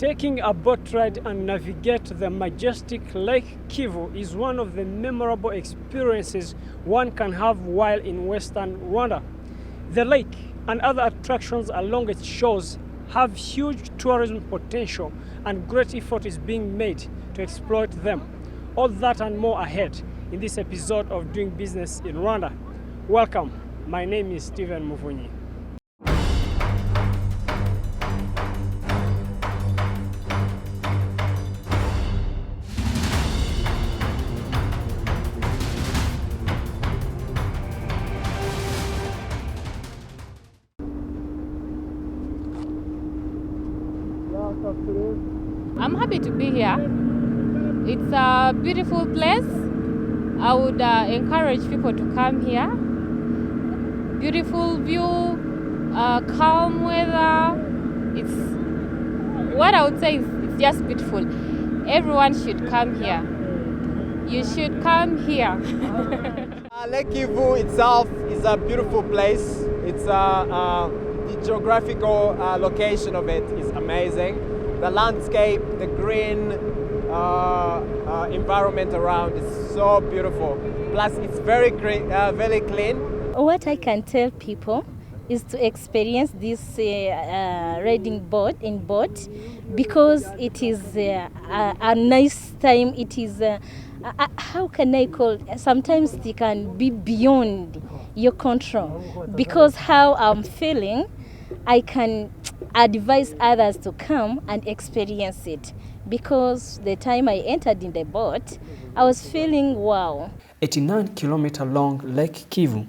Taking a boat ride and navigate the majestic Lake Kivu is one of the memorable experiences one can have while in western Rwanda. The lake and other attractions along its shores have huge tourism potential, and great effort is being made to exploit them. All that and more ahead in this episode of Doing Business in Rwanda. Welcome, my name is Stephen Muvunyi. I'm happy to be here. It's a beautiful place. I would encourage people to come here. Beautiful view, calm weather. It's what I would say is it's just beautiful. Everyone should come here. You should come here. Lake Kivu itself is a beautiful place. It's the geographical location of it is amazing. The landscape, the green environment around is so beautiful. Plus, it's very clean. What I can tell people is to experience this riding boat because it is a nice time. It is how can I call it? Sometimes it can be beyond your control, because how I'm feeling, I can advise others to come and experience it, because the time I entered in the boat, I was feeling wow. 89-kilometer long Lake Kivu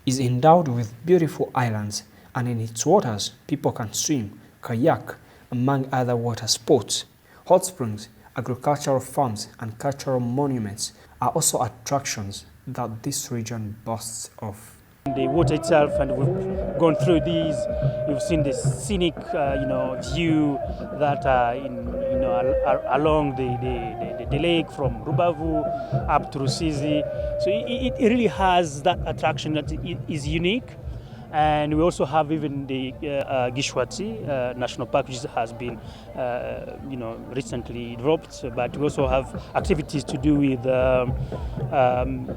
is endowed with beautiful islands, and in its waters, people can swim, kayak, among other water sports. Hot springs, agricultural farms, and cultural monuments are also attractions that this region boasts of. The water itself, and we've gone through these. You've seen the scenic, view that along the lake from Rubavu up to Rusizi. So it really has that attraction that is unique. And we also have even the Gishwati National Park, which has been, recently developed. But we also have activities to do with,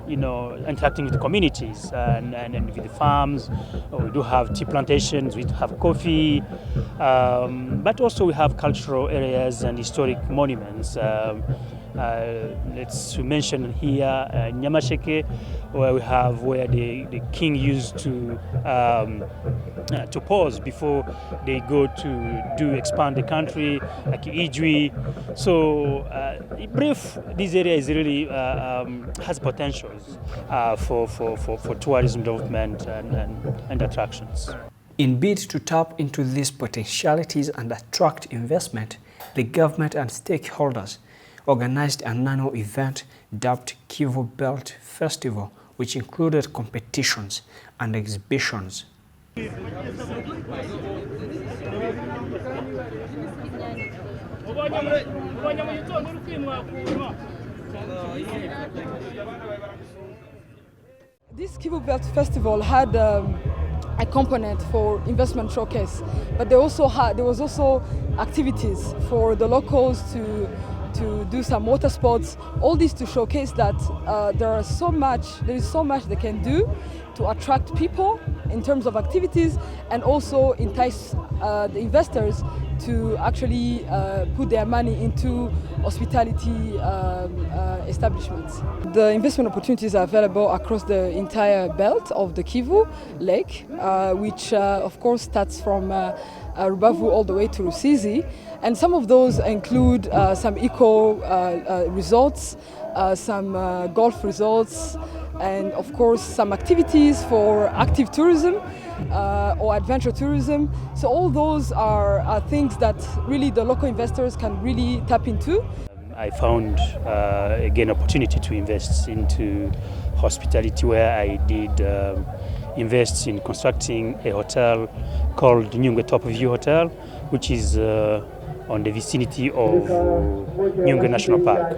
interacting with the communities and with the farms. We do have tea plantations, we have coffee, but also we have cultural areas and historic monuments. Let's mention here Nyamasheke, where the king used to pause before they go to expand the country, like Ijwi. So, in brief, this area is really has potentials for tourism development and attractions. In bid to tap into these potentialities and attract investment, the government and stakeholders organized an annual event dubbed Kivu Belt Festival, which included competitions and exhibitions. This Kivu Belt Festival had a component for investment showcase, but there was also activities for the locals to do some water sports, all this to showcase that there is so much they can do to attract people in terms of activities, and also entice the investors to actually put their money into hospitality establishments. The investment opportunities are available across the entire belt of the Kivu Lake, which of course starts from Rubavu all the way to Rusizi, and some of those include some eco resorts, some golf resorts, and of course some activities for active tourism or adventure tourism. So all those are things that really the local investors can really tap into. I found again opportunity to invest into hospitality, where I did invest in constructing a hotel called Nyungwe Top View Hotel, which is on the vicinity of Nyungwe National Park.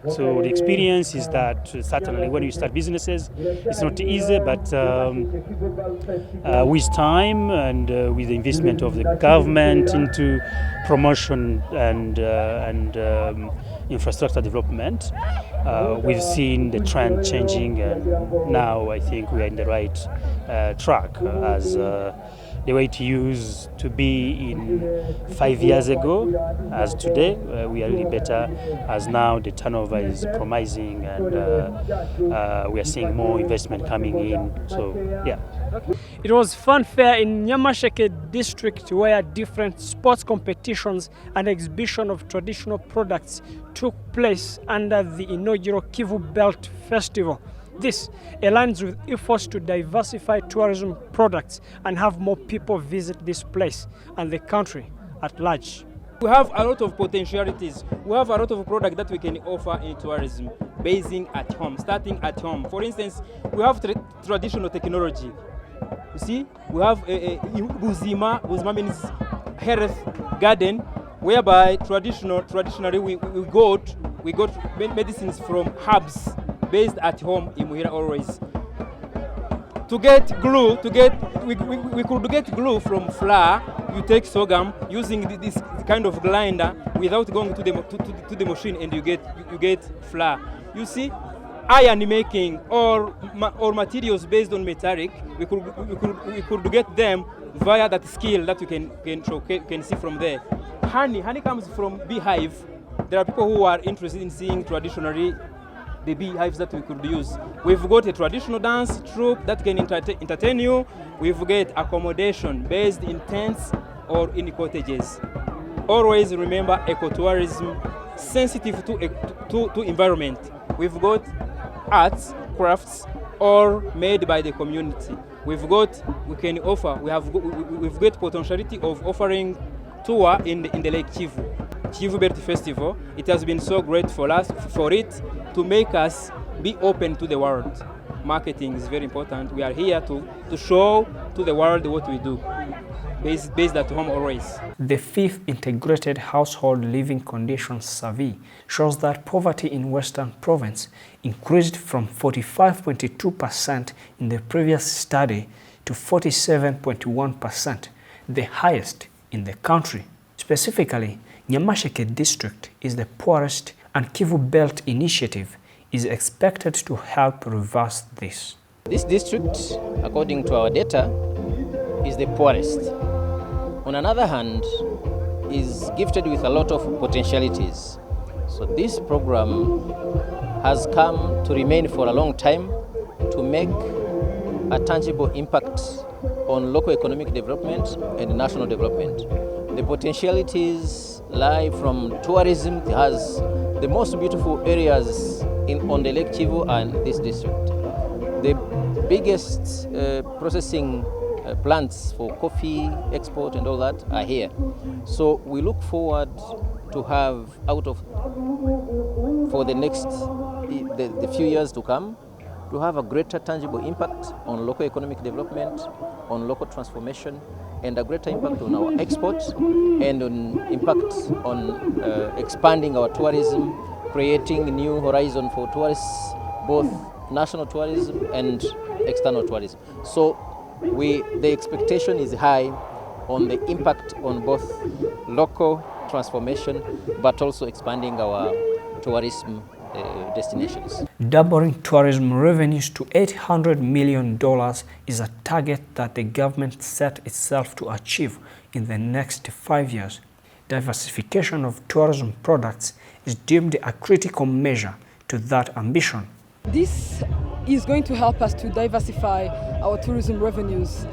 So the experience is that certainly when you start businesses, it's not easy, but with time and with the investment of the government into promotion and infrastructure development, we've seen the trend changing, and now I think we are in the right track as the way it used to be in 5 years ago as today. We are really better as now the turnover is promising, and we are seeing more investment coming in. So yeah. It was fun fair in Nyamasheke district where different sports competitions and exhibition of traditional products took place under the inaugural Kivu Belt Festival. This aligns with efforts to diversify tourism products and have more people visit this place and the country at large. We have a lot of potentialities. We have a lot of products that we can offer in tourism, basing at home, starting at home. For instance, we have traditional technology. You see, we have Buzima means health garden, whereby traditionally we got medicines from herbs based at home in Muhira always. To get glue, we could get glue from flour. You take sorghum using this kind of grinder without going to the machine, and you get flour. You see, iron making or materials based on metallic, we could get them via that skill that you can see from there. Honey comes from beehive. There are people who are interested in seeing traditionally the beehives that we could use. We've got a traditional dance troupe that can entertain you. We've got accommodation based in tents or in cottages. Always remember ecotourism, sensitive to environment. We've got arts, crafts, all made by the community. We've got potentiality of offering tour in the Lake Kivu. Kivu Belt Festival, it has been so great for us, for it to make us be open to the world. Marketing is very important. We are here to show to the world what we do, based at home always. The 5th Integrated Household Living Conditions Survey shows that poverty in Western Province increased from 45.2% in the previous study to 47.1%, the highest in the country. Specifically, Nyamasheke district is the poorest, and Kivu Belt initiative is expected to help reverse this. This district, according to our data, is the poorest. On another hand, is gifted with a lot of potentialities. So this program has come to remain for a long time to make a tangible impact on local economic development and national development. The potentialities lie from tourism. It has the most beautiful areas on the Lake Kivu and this district. The biggest processing plants for coffee export and all that are here. So we look forward to have for the next the few years to come, to have a greater tangible impact on local economic development, on local transformation, and a greater impact on our exports, and on impact on expanding our tourism, creating new horizon for tourists, both national tourism and external tourism. So the expectation is high on the impact on both local transformation, but also expanding our tourism destinations. Doubling tourism revenues to $800 million is a target that the government set itself to achieve in the next 5 years. Diversification of tourism products is deemed a critical measure to that ambition. This is going to help us to diversify our tourism revenues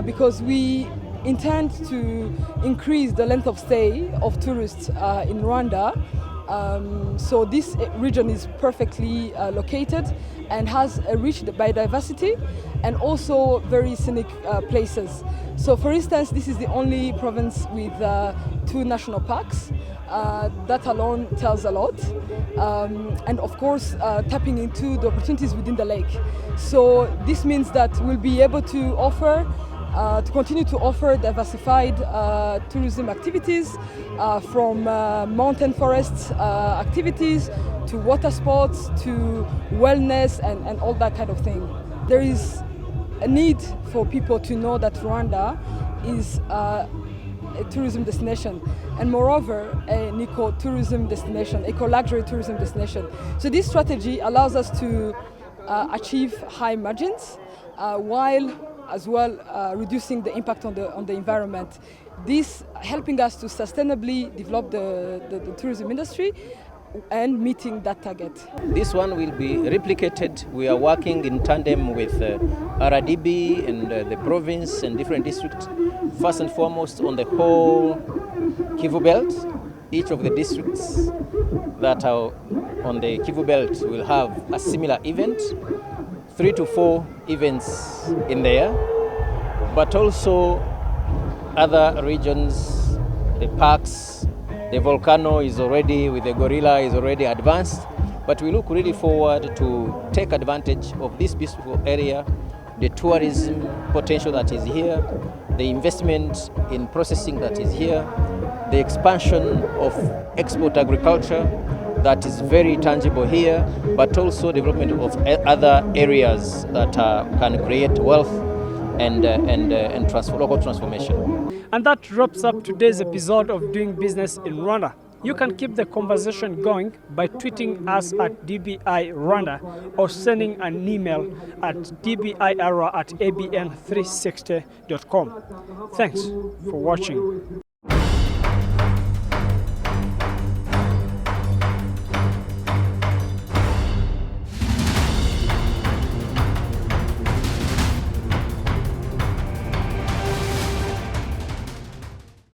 because we intend to increase the length of stay of tourists in Rwanda. So this region is perfectly located and has a rich biodiversity and also very scenic places. So for instance, this is the only province with 2 national parks. That alone tells a lot. And of course, tapping into the opportunities within the lake. So this means that we'll be able to offer to continue to offer diversified tourism activities from mountain forest activities to water sports to wellness and all that kind of thing. There is a need for people to know that Rwanda is a tourism destination and moreover an eco-tourism destination, eco-luxury tourism destination. So this strategy allows us to achieve high margins while as well reducing the impact on the environment. This helping us to sustainably develop the tourism industry and meeting that target. This one will be replicated. We are working in tandem with RDB and the province and different districts. First and foremost on the whole Kivu Belt. Each of the districts that are on the Kivu Belt will have a similar event, 3 to 4 events in there, but also other regions, the parks. The volcano is already, with the gorilla, is already advanced, but we look really forward to take advantage of this beautiful area, the tourism potential that is here, the investment in processing that is here, the expansion of export agriculture that is very tangible here, but also development of other areas that can create wealth and local transformation. And that wraps up today's episode of Doing Business in Rwanda. You can keep the conversation going by tweeting us at DBI Rwanda or sending an email at dbirra@abn360.com. Thanks for watching.